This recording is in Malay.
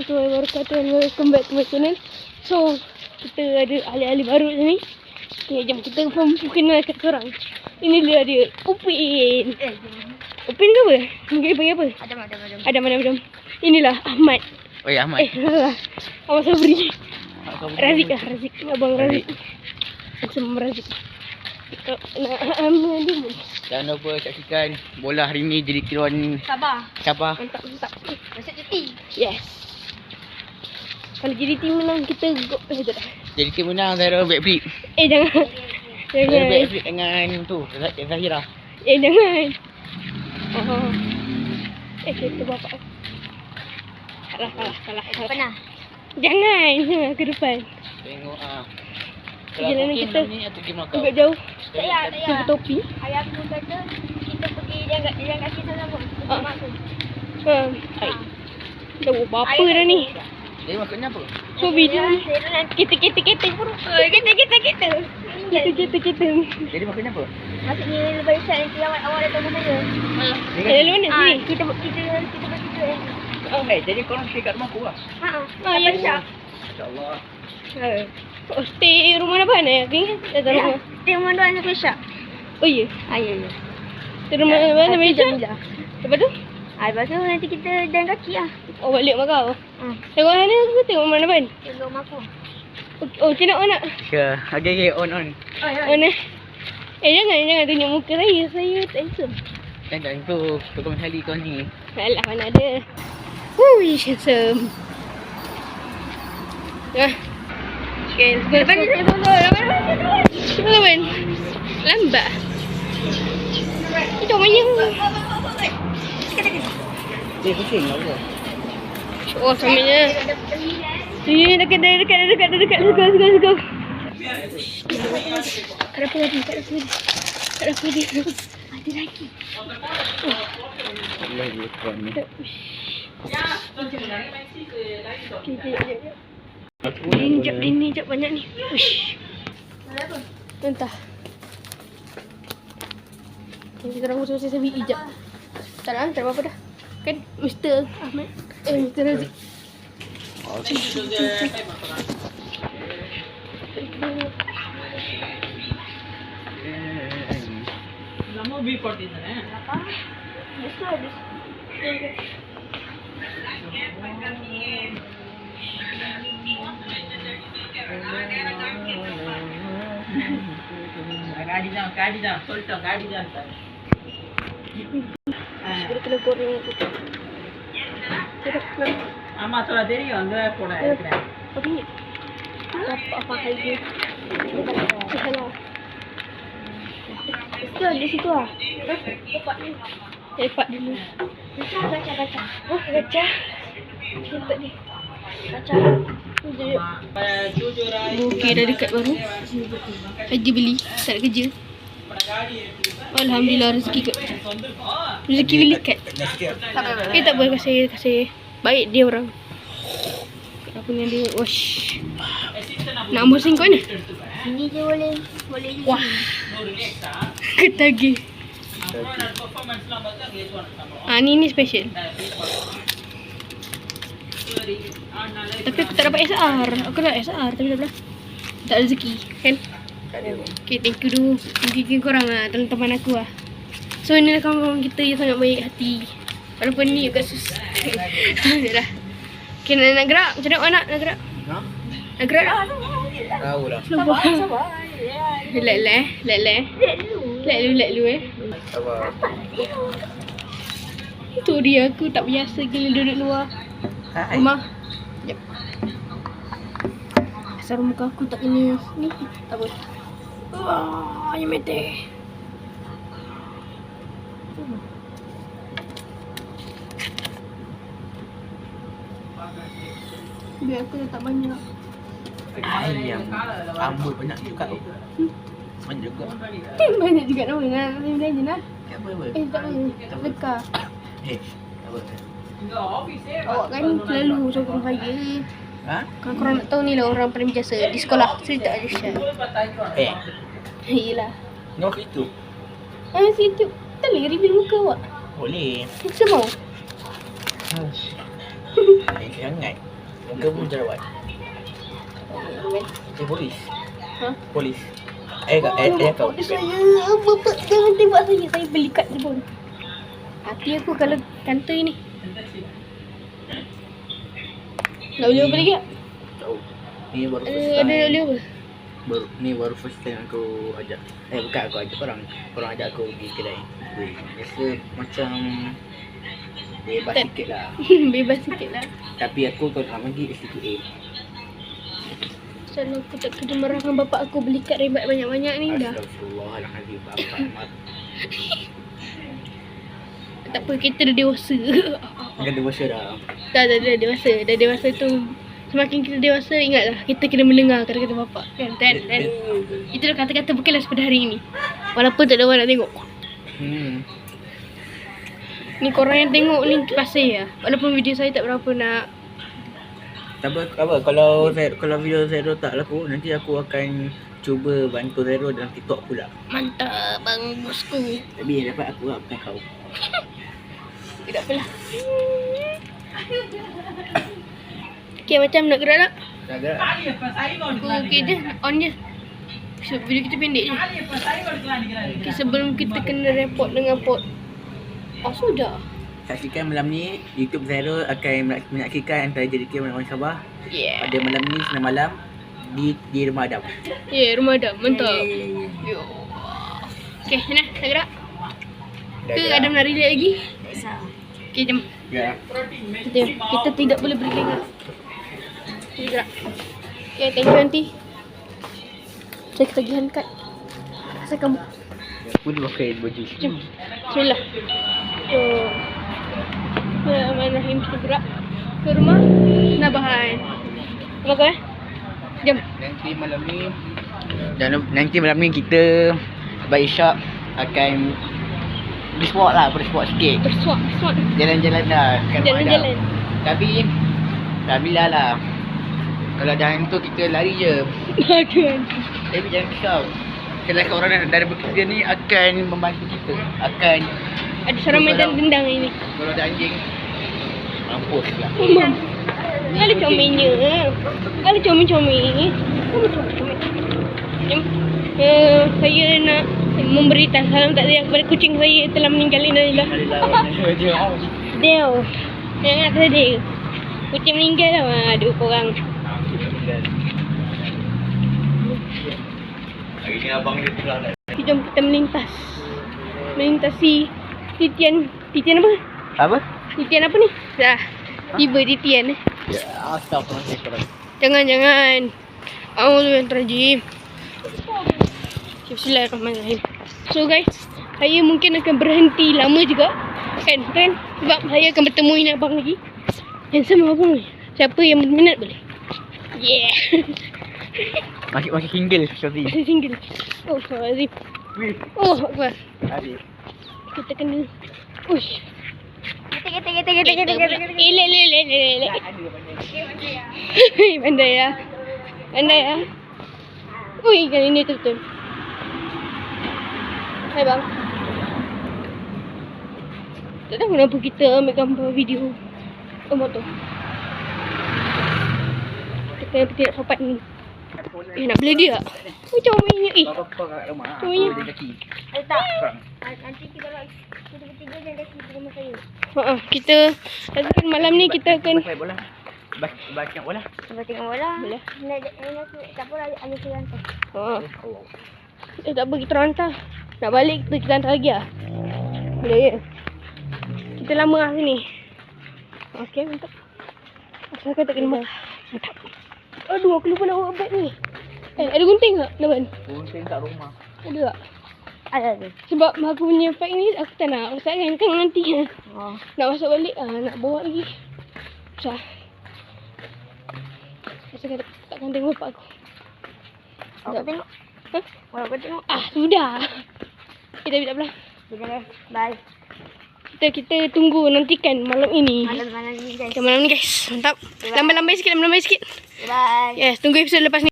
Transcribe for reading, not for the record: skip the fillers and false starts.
warahmatullahi wabarakatuh and welcome back to my channel. So, kita ada ahli-ahli baru sini. Okay, jom kita perkenalkan korang. Ini dia Upin. Upin ke apa? Mungkin panggil apa? Adam. Inilah Ahmad. Oh ya, Ahmad. Ahmad Sabri. Razik. Abang Razik. Sama Razik. Jangan lupa saksikan bola hari ni jadi kiruan Sabah. Mantap. Masuk cuti. Yes. Kalau jadi tim menang kita go dah. Jadi tim menang Zahira backflip. Jangan. Zahira backflip dengan tu Zahira. Jangan. Kita bapak. Salah. Pernah. Jangan ke depan. Tengok Perjalanan kita ni atau game knockout. agak jauh. Tak payah. Topi. Ayah aku kata kita pergi jalan kaki sama-sama. Mak aku. Dah buat apa dah ni? Jadi maksudnya apa? So video ni kita pun. Kita. Jadi maksudnya apa? Maksudnya barisan nanti awal datang rumah saya. Lalu mana sini? Kita bertiga. Jadi korang stay kat rumah aku lah. Ya. InsyaAllah. Oh, stay rumah depan aku ingat datang rumah. Dia rumah doan sampai Syak. Oh ya. Ya. Stay rumah mana meja? Lepas tu? Lepas tu nanti kita jalan kaki lah. Oh, balik rumah kau. Tengok mana aku tengok rumah depan. Tengok rumah aku. Oh, macam nak? Ya, okay, on. Mana? Jangan tunjuk muka saya. Saya tak handsome. Jangan tu komen sekali kau ni. Alah, mana ada. Hui, handsome. Okay, let's go. Lepas ni saya follow. Lawan. Lambat. Itu main. Pusing lah. Oh, samanya. Dekat. Let's go. Kat dapur lagi. Ada lagi. Allah dia kuat ni. Ini jap banyak ni. Uish. Entah. Kita orang usah saya beli jap. Tak nak hantar apa-apa dah. Kan Mr. Ahmad. Mr. Razik. Lama B40 sana. ಗಾಡಿ ಸ್ವಲ್ಪ ಗಾಡಿ ಅಂತ Kena goreng tu. ஆமா சொல்ல தெரியும் அங்க போட இருக்கிறேன் Apa ni? Apa lagi? Salah. Itu di situ ah. Lepak dulu. Baca. Oh, baca. Lepak ni. Baca. Okey, dah dekat baru. Haji beli, tak ada kerja. Alhamdulillah rezeki beli kat. Tak apa kasih. Baik dia orang. Apa ni dia? Wash. Nak ambil sing kau ni? Sini je boleh je. Wah. Ketagih. Ni special. Tapi aku tak dapat SR. Aku dapat SR tapi dah tak rezeki kan? Okay, thank you dulu. Thank you korang lah, teman-teman aku lah. So inilah kawan-kawan kita yang sangat baik hati. Walaupun ni agak susah. Dah. Okay, nak gerak? Macam mana nak gerak? Nak gerak tak? Tahu lah. Sabar. Let lu Sabar. Itu dia, aku tak biasa gila duduk luar rumah. Jap. Asal muka aku tak kena ni. Tak apa. Wah, yang mete. Biar aku letak banyak. Ayam rambut banyak juga tu. Banyak juga. Banyak juga nama nak belanja nak. Tak apa. Tak boleh. Lekar. Tak apa. Awak kan selalu sokong saya. Kalau korang nak tahu ni lah orang paling biasa di sekolah. Cerita ada share. Yelah. Kau masuk YouTube? Masuk YouTube. Tak boleh reveal muka awak. Boleh. Semua. Sangat. Kamu jerawat. Polis. Ha? Polis. Kau. Saya, bapak jangan tembak saya. Saya beli kad telefon. Hati aku kalau kantoi ni. Nak beli apa lagi tak? Tahu. Ni baru first Ada nak time. beli apa? Baru first time aku ajak. Bukan aku ajak korang. Korang ajak aku pergi kedai. Rasa macam bebas Tak. sikit lah. Bebas sikit lah. Tapi aku kalau nak pergi STQA. Selalu aku tak kena marahkan bapak aku beli kad rebat banyak-banyak ni dah. Astagfirullahaladzim. Bapak. Tak apa, kita dah dewasa. Kan dewasa dah. Dah dewasa. Dah dewasa tu, semakin kita dewasa, ingatlah kita kena mendengar kata-kata bapak. Kan? Itu dah kata-kata bukanlah pada hari ini. Walaupun tak ada orang nak tengok. Ni korang yang tengok ni pasal ya. Walaupun video saya tak berapa nak. Tak apa kalau video Zero tak laku, nanti aku akan cuba bantu Zero dalam TikTok pula. Mantap bang bosku. Tapi yang dapat aku lah, bukan kau. Tidak apalah. Okay, macam nak gerak tak? Dah gerak. Aku okay je, on je. So, video kita pendek je. Okay, sebelum kita kena report dengan pot. Oh, sudah. Saksikan malam ni YouTube Zero akan menyaksikan antara JDK Melawan Sabah Yeah. pada malam ni 9 malam di rumah Adam. Yeah, rumah Adam. Mantap. Yo. Okay, nak gerak? Ke Adam nak relax lagi? Okay, jom. Ya. Kita tidak boleh berlengah. Okay, gerak. Okay, thank you nanti. Saya ketagihan kad. Asal kamu. Aku dah pakai baju. Jom. Bismillah. So, Bismillahirrahmanirrahim. Kita gerak ke rumah Nabahan. Rumah kau Jom. Nanti malam ni kita lepas Isyak akan bersport lah, bersport sikit. Bersuak. Jalan-jalan dah. Jalan-jalan. Tapi Alhamdulillah lah. Kalau dah tu kita lari je. Aduh. Tapi jangan risau. Kelak orang dari bekerja ni akan membantu kita. Akan Ada seramai dan dendang ini. kalau ada anjing mampus lah. Mama. Kalau comelnya. Kalau comel-comel. Jom. Saya nak memberikan salam takziah kepada kucing saya telah meninggal innalillah. Dia. Jangan nak sedih. Kucing meninggal lah. Aduh korang. Hari ni abang dia pulang dah. Jom kita melintas. Melintasi titian apa? Apa? Titian apa ni? Dah. Tiba titian Ya, astagfirullah. Jangan. Auzubillahi. Bismillahirrahmanirrahim. So guys, saya mungkin akan berhenti lama juga. Kan? Sebab saya akan bertemu ini abang lagi. Handsome abang ni. Siapa yang berminat boleh. Yeah. Masih single sorry. Masih single. Oh, Azim. Oh, Akbar. Adik. Kita kena. Uish. Kita. Elek. Pandai ya. Ui, kali ni betul. Hai bang. Tak tahu kenapa kita ambil gambar video motor. Kita tidak sopan ni. Nak beli dia tak? Macam ini. Bapa kat rumah. Oh, ya. Dia kaki. Tak. Nanti kita bertiga jaga di rumah saya. Kita malam ni kita akan Baik bola. Baca bola. Kita tengok bola. Boleh. Tak apa lah, ada saya hantar. Tak apa, kita orang hantar. Nak balik kita hantar lagi lah. Boleh ya? Kita lama lah sini. Okey, mantap. Asalkan tak kena marah. Mantap. Aduh, aku lupa nak bawa beg ni. Ada gunting tak, Naban? Gunting kat rumah. Ada tak? Ada. Sebab aku punya beg ni, aku tak nak rosakkan kan nanti. Nak masuk balik, nak bawa lagi. Susah. Asalkan takkan tengok bapak aku. Awak tengok. Hah? Awak tengok. Sudah. Kita tak apalah. Bye. Kita tunggu, nantikan malam ini. Malam ni guys. Malam ni guys. Mantap. Lambai-lambai sikit. Bye. Yes, tunggu episod lepas ni.